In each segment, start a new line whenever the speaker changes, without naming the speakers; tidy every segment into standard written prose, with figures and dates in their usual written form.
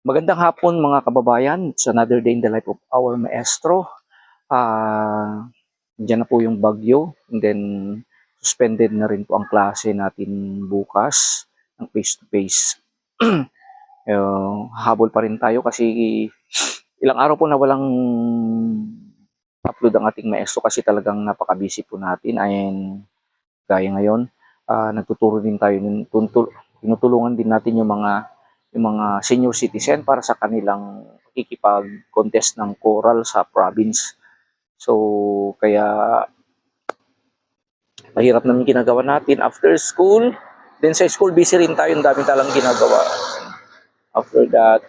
Magandang hapon mga kababayan. It's another day in the life of our maestro. Diyan na po yung bagyo. And then suspended na rin po ang klase natin bukas ng face-to-face. Habol pa rin tayo kasi ilang araw po na walang upload ang ating maestro kasi talagang napaka-busy po natin. And gaya ngayon, nagtuturo din tayo, tinutulungan din natin yung mga senior citizen para sa kanilang ikipag-contest ng choral sa province. So, kaya mahirap naman ginagawa natin after school. Then sa school, busy rin tayo. Ang dami talang ginagawa. After that,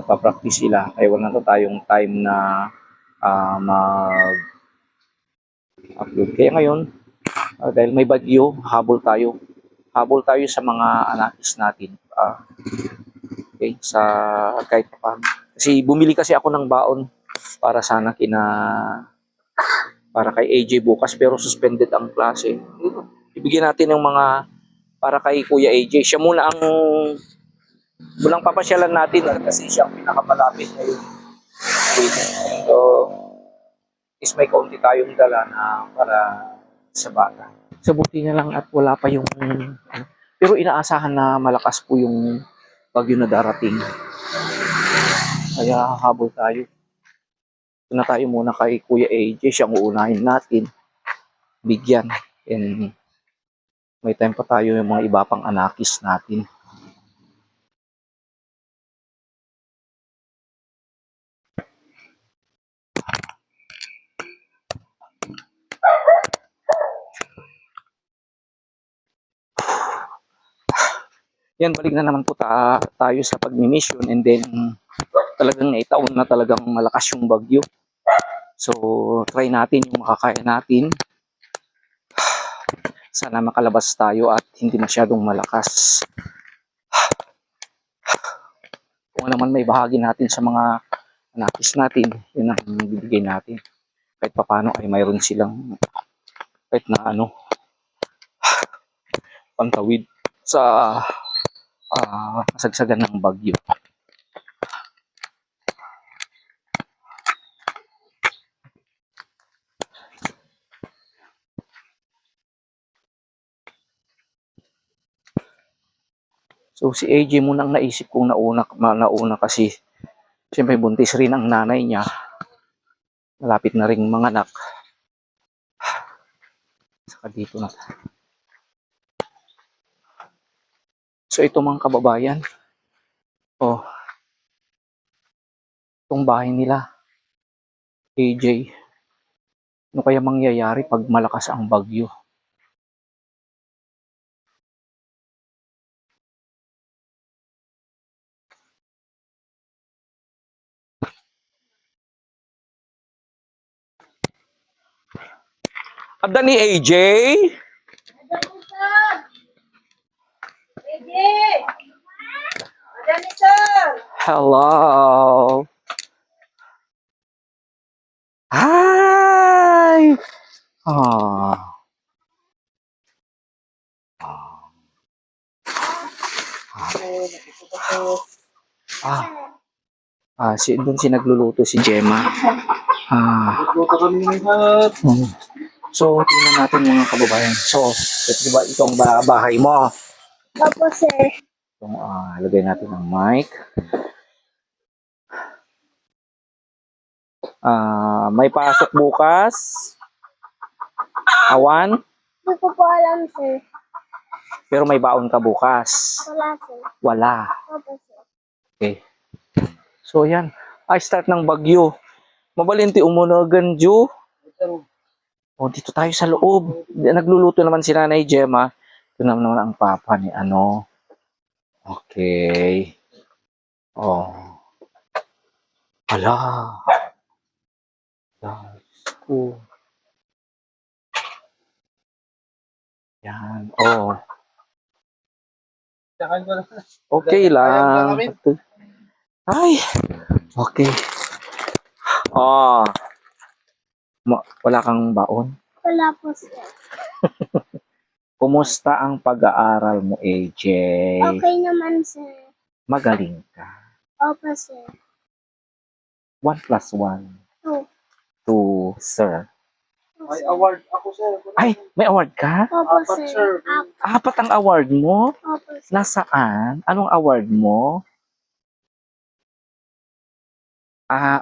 papractice sila. Kaya wala na tayong time na mag-upload. Kaya ngayon, dahil may bagyo, habol tayo. Habol tayo sa mga anakis natin. Okay, kahit pa. Kasi bumili kasi ako ng baon para sana para kay AJ bukas, pero suspended ang klase. Ibigyan natin ng mga para kay Kuya AJ. Siya muna ang walang papasyalan natin kasi siya ang pinakamalapit ngayon. So, is may kaunti tayong dala na para sa bata. Sa buti na lang at wala pa yung pero inaasahan na malakas po yung bagyo na darating. Kaya habol tayo. Ito na tayo muna kay Kuya AJ. Siyang uunahin natin. Bigyan. And may time pa tayo yung mga iba pang anakis natin. Yan, balik na naman po tayo sa pag-mission, and then talagang naitaon na talagang malakas yung bagyo. So, try natin yung makakaya natin. Sana makalabas tayo at hindi masyadong malakas. Kung naman may bahagi natin sa mga anakis natin, yun ang bibigay natin. Kahit papano ay mayroon silang kahit na pantawid sa kasagsagan ng bagyo. So si AJ muna ang naisip kong nauna kasi siyempre buntis rin ang nanay niya. Malapit na ring manganak. Saka dito na. So ito mga kababayan. Itong bahay nila. AJ. Ano kaya mangyayari pag malakas ang bagyo? Abda ni AJ? Hello. Hi. Doon nagluluto si Gemma. Nagluto kami ng lahat. So, tingnan natin mga kababayan. So, ito ba itong bahay mo?
Opo, sir.
Itong, lagay natin ang mic. May pasok bukas? Awan?
Hindi ko po alam, sir.
Pero may baon ka bukas?
Wala, sir.
Wala.
Opo, sir.
Okay. So, yan. Start ng bagyo. Mabalinti umunagan, Ju. Dito tayo sa loob. Nagluluto naman si Nanay Gemma. Ito naman ang papa ni Okay. Ala. Yan. Okay lang. Ay. Okay. Wala kang baon?
Wala po, sir.
Kumusta ang pag-aaral mo, AJ?
Okay naman, sir.
Magaling ka.
Opo, sir.
1 plus 1.
Two.
2, sir.
May award ako, sir.
Ay, may award ka?
Opo,
Apat,
sir.
sir.
Apat.
4 ang award mo?
Opo, sir.
Nasaan? Anong award mo?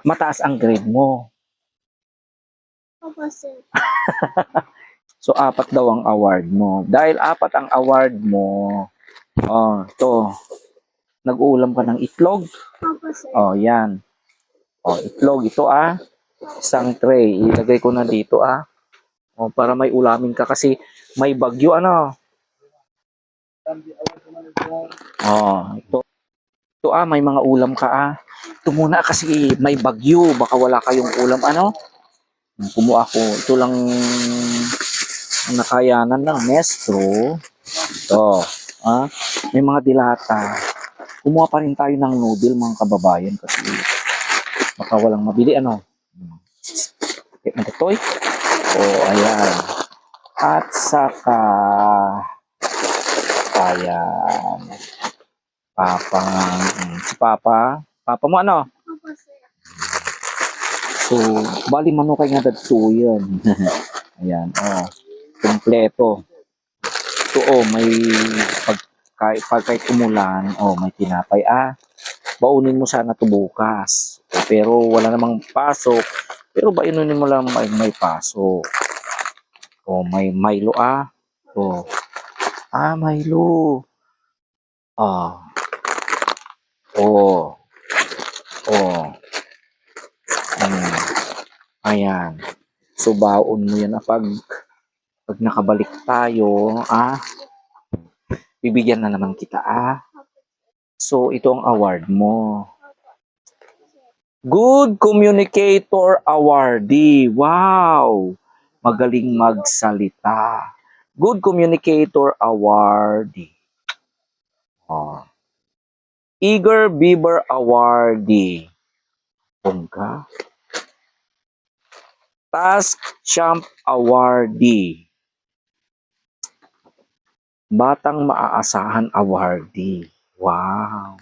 Mataas ang grade mo.
Opo, sir.
So, 4 daw ang award mo. Dahil 4 ang award mo, ito. Nag-uulam ka ng itlog.
Opo, sir.
Yan. Itlog. Ito, isang tray. Ilagay ko na dito, para may ulamin ka kasi may bagyo, ano. Ito. Ito, may mga ulam ka, Ito muna kasi may bagyo. Baka wala kayong ulam, ano. Kumuha ko. Ito lang ang nakayanan ng Nestro. Ito. May mga dilata. Kumuha pa rin tayo ng noodle, mga kababayan, kasi baka walang mabili, ano. Ito'y. Ayan. At saka, ayan. Si Papa mo, ano?
Opo, sir.
So, bali manukay nga dadto yan. Ayan, kompleto. Ito, may pagkay umulan, may tinapay, baunin mo sana to bukas. Pero wala namang pasok. Pero baunin mo lang may pasok. May Milo, Milo. Ayan. So, baon mo yan, pag nakabalik tayo, bibigyan na naman kita, So, ito ang award mo. Good Communicator Awardee. Wow! Magaling magsalita. Good Communicator Awardee. Eager Beaver Awardee. Bongga. Task Champ Awardee. Batang Maaasahan Awardee. Wow!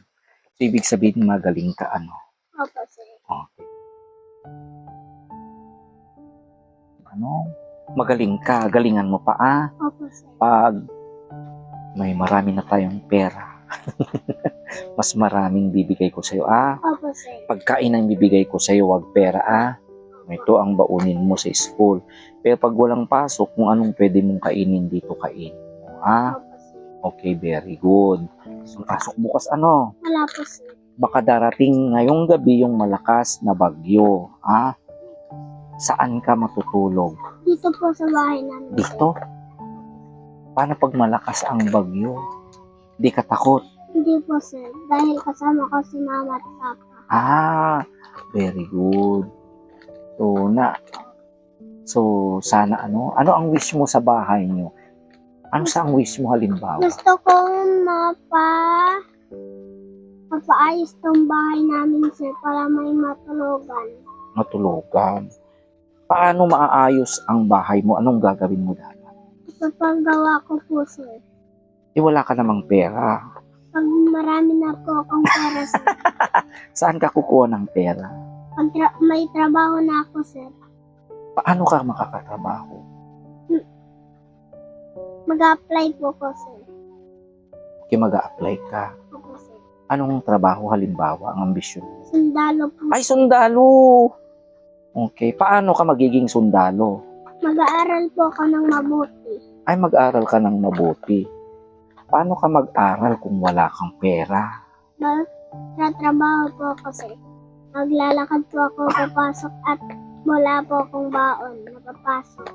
So, ibig sabihin magaling ka, ano?
Opo, sir.
Okay. Magaling ka, galingan mo pa,
Opo, sir.
Pag may marami na tayong pera, mas maraming bibigay ko sa'yo,
Opo, sir.
Pagkain ang bibigay ko sa'yo, wag pera, Ito ang baunin mo sa school. Pero pag walang pasok, kung anong pwede mong kainin dito, kain mo,
Opo, sir.
Okay, very good. So, pasok bukas, ano?
Wala po, sir.
Baka darating ngayong gabi yung malakas na bagyo, Saan ka matutulog?
Dito po sa bahay namin, sir.
Dito? Paano pag malakas ang bagyo? Di ka takot?
Hindi po, sir. Dahil kasama ko si mama at papa.
Very good. So, sana ano ang wish mo sa bahay nyo? Ano sa ang wish mo halimbawa?
Gusto kong mapaayos tong bahay namin, sir, para may matulugan.
Matulugan. Paano maaayos ang bahay mo? Anong gagawin mo dapat?
Ipapagawa ko po, sir.
Wala ka namang pera.
Pag marami na po akong pera, sir.
Saan ka kukuha ng pera?
Pag may trabaho na ako, sir.
Paano ka makakatrabaho?
Mag-apply po ko, sir.
Mag-a-apply ka.
Opo, sir.
Anong trabaho halimbawa ang ambisyon?
Sundalo po.
Ay, sundalo! Okay, paano ka magiging sundalo?
Mag-aaral po ako ng mabuti.
Ay, mag-aral ka ng mabuti. Paano ka mag-aral kung wala kang pera?
Tatrabaho po ako, sir. Maglalakad po ako papasok at wala po akong baon na papasok.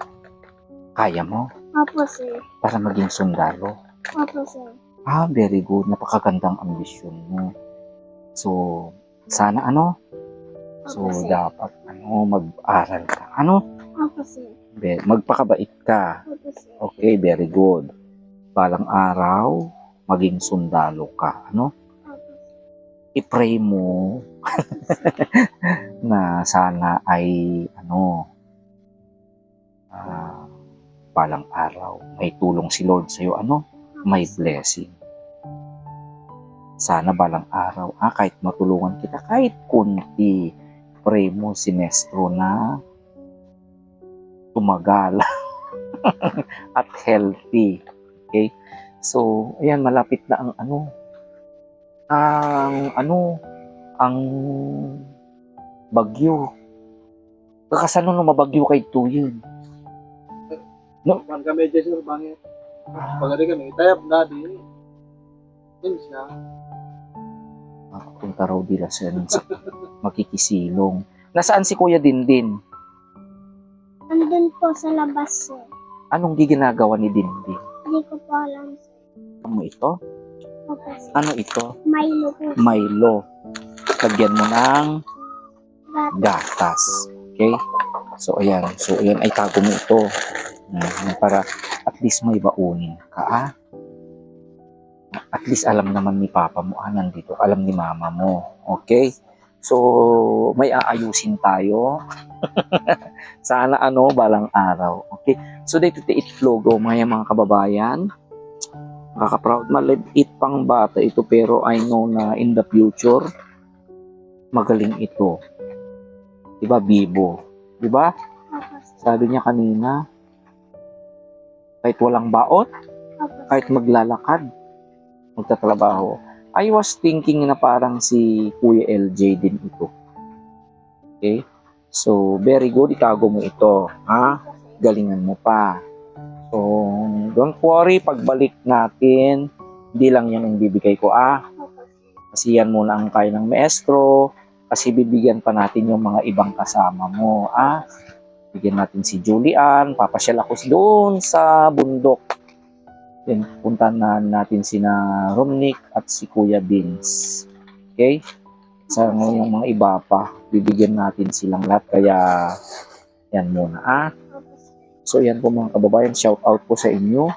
Kaya mo?
Opo, sir.
Para maging sundalo?
Opo, sir.
Very good. Napakagandang ambisyon mo. So, sana So,
Opo, sir.
dapat mag-aral ka.
Opo, sir.
Magpakabait ka.
Opo, sir.
Okay, very good. Balang araw, maging sundalo ka.
Opo, sir.
I-pray mo na sana ay balang araw may tulong si Lord sa'yo, may blessing. sana balang araw, kahit matulungan kita, kahit kunti, pray mo si Maestro na tumagal at healthy. Okay? So, ayan, malapit na ang bagyo. Kakasano nung mabagyo kay Tuyin?
Man kami dyan sir, bangit. Pagkari kami, tayap na di. Yun siya.
Punta raw dila siya nun sa makikisilong. Nasaan si Kuya Dindin?
Andun po sa labas, sir.
Anong ginagawa ni Dindin?
Hindi ko po alam, sir.
Ano ito?
Opo, sir.
Ano ito?
Milo po, sir.
Milo. Lagyan mo ng
Gat-
gatas. Okay? So, ayan. So, ayan. Ay, tago mo ito. Para at least may baunin ka, At least alam naman ni Papa mo, nandito. Alam ni Mama mo. Okay? So, may aayusin tayo. Sana balang araw. Okay? So, dito itlog, mga kababayan. Nakaka-proud. Maliit pang bata ito, pero I know na in the future, magaling ito. Diba, Bibo? Diba?
Opo, sir.
Sabi niya kanina, kahit walang baon,
Opo,
kahit maglalakad, magtatrabaho. I was thinking na parang si Kuya LJ din ito. Okay? So, very good. Itago mo ito. Galingan mo pa. So, don't worry. Pagbalik natin, hindi lang yan ang bibigay ko.
Opo, sir.
Kasi yan muna ang kaya ng maestro. Kasi bibigyan pa natin yung mga ibang kasama mo. Bigyan natin si Julian. Papasyal ako doon sa bundok. Then, puntahan na natin sina Romnick at si Kuya Vince. Okay? Sa yung mga iba pa, bibigyan natin silang lahat. Kaya, yan muna.
Opo, sir.
So, yan po mga kababayan. Shout out po sa inyo.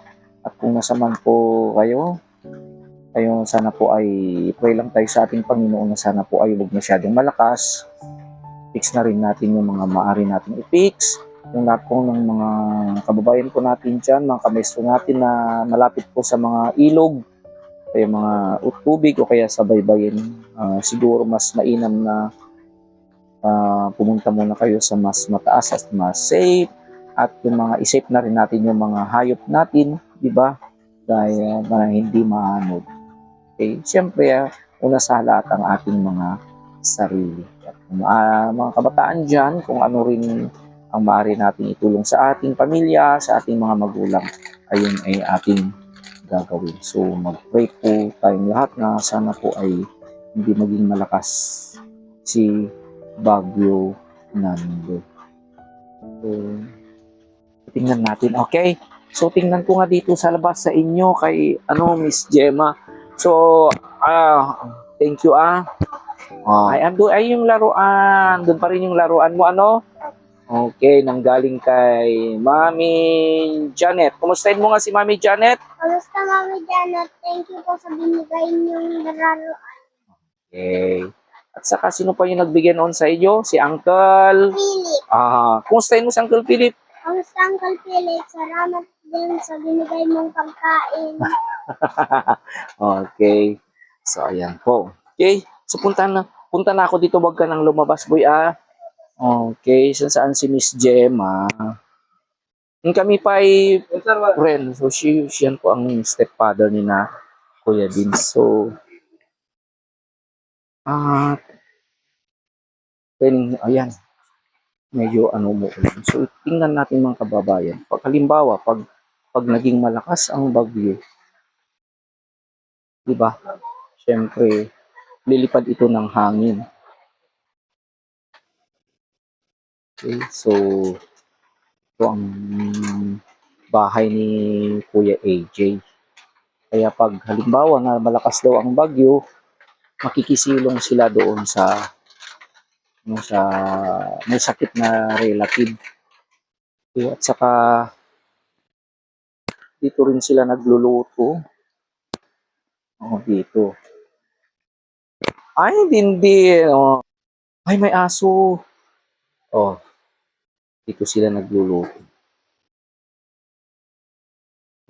At kung nasaman po kayo sana po ay pray lang tayo sa ating Panginoon na sana po ay huwag masyadong malakas. Fix na rin natin yung mga maaari natin i-fix. Yung lahat po ng mga kababayan po natin dyan, mga kamestro natin na malapit po sa mga ilog, kaya mga tubig o kaya sa baybayin, siguro mas mainam na pumunta muna kayo sa mas mataas at mas safe, at yung mga isip na rin natin yung mga hayop natin, di ba? Dahil hindi maanod. Okay, siyempre, una sa lahat ang ating mga sarili. At, mga kabataan dyan, kung ano rin ang maaari natin itulong sa ating pamilya, sa ating mga magulang, ayun ay ating gagawin. So, mag-pray po tayong lahat na sana po ay hindi maging malakas si Bagyo Nando. So, tingnan natin. Okay? So, tingnan ko nga dito sa labas sa inyo kay Miss Gemma. So, thank you, ay yung laruan. Doon pa rin yung laruan mo, Okay, nanggaling kay Mami Janet. Kumustahin mo nga si Mami Janet?
Kamusta, Mami Janet? Thank you po sa binigay niyong laruan.
Okay. At saka, sino pa yung nagbigay noon sa iyo? Si Uncle?
Philip.
Kumustahin mo si Uncle Philip?
Kamusta, Uncle Philip? Salamat din sa binigay mong pagkain.
Okay. So, ayan po. Okay. So, punta na ako dito. Wag ka nang lumabas, boy, Okay. Saan si Miss Gemma? Yung kami pa ay
Yes sir,
friend. So, siya po ang stepfather ni na Kuya Din. So, ayan. Medyo mo. So, tingnan natin mga kababayan. Pag halimbawa, pag naging malakas ang bagyo, di ba? Siyempre, lilipad ito ng hangin. Okay, so ito ang bahay ni Kuya AJ. Kaya pag halimbawa na malakas daw ang bagyo, makikisilong sila doon sa may sakit na relative. Okay, at saka dito rin sila nagluluto. Dito. Ay, hindi. Ay, may aso. Dito sila nagluluto.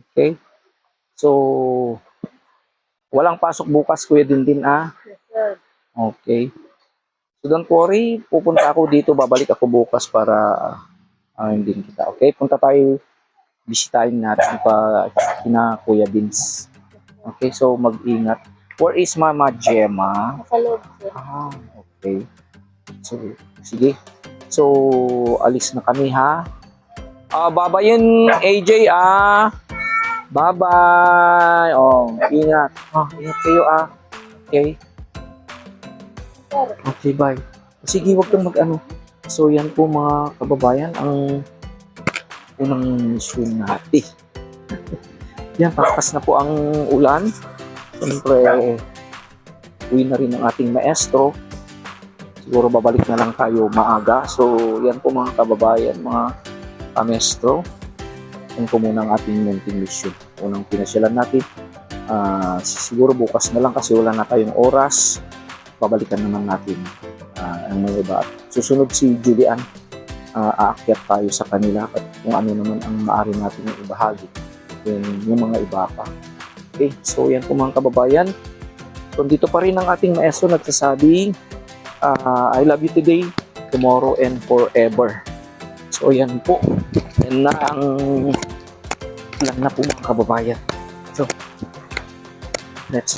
Okay? So, Walang pasok bukas, Kuya Dindin, ah.
Yes, sir.
Okay. So don't worry, pupunta ako dito, babalik ako bukas para din kita. Okay, punta tayo, bisitahin natin pa kina Kuya Dins. Okay, so mag-ingat. Where is Mama Gemma?
Nasa loob, sir.
Ah, okay. So, sige. So, alis na kami ha. Babayin AJ ah. Bye-bye. Oh, ingat. Ingat kayo ah. Okay.
Sir,
Okay, bye. Sige, wag kang mag-ano. So, yan po mga kababayan, ang unang mission natin. Yan, pakas na po ang ulan. Siyempre, uwi na rin ang ating maestro. Siguro babalik na lang tayo maaga. So, yan po mga kababayan, mga maestro. Yan po muna ang ating munting mission. Unang pinasyalan natin. Siguro bukas na lang kasi wala na tayong oras. Babalikan naman natin ang mga iba. Susunod si Julian, aakyat tayo sa kanila at kung ano naman ang maaari natin yung ibahagi. Yung mga iba pa. Okay, so yan po mga kababayan. So dito pa rin ang ating maestro nagsasabi, I love you today, tomorrow, and forever. So yan po. Yan na ang plan na po mga kababayan. So, let's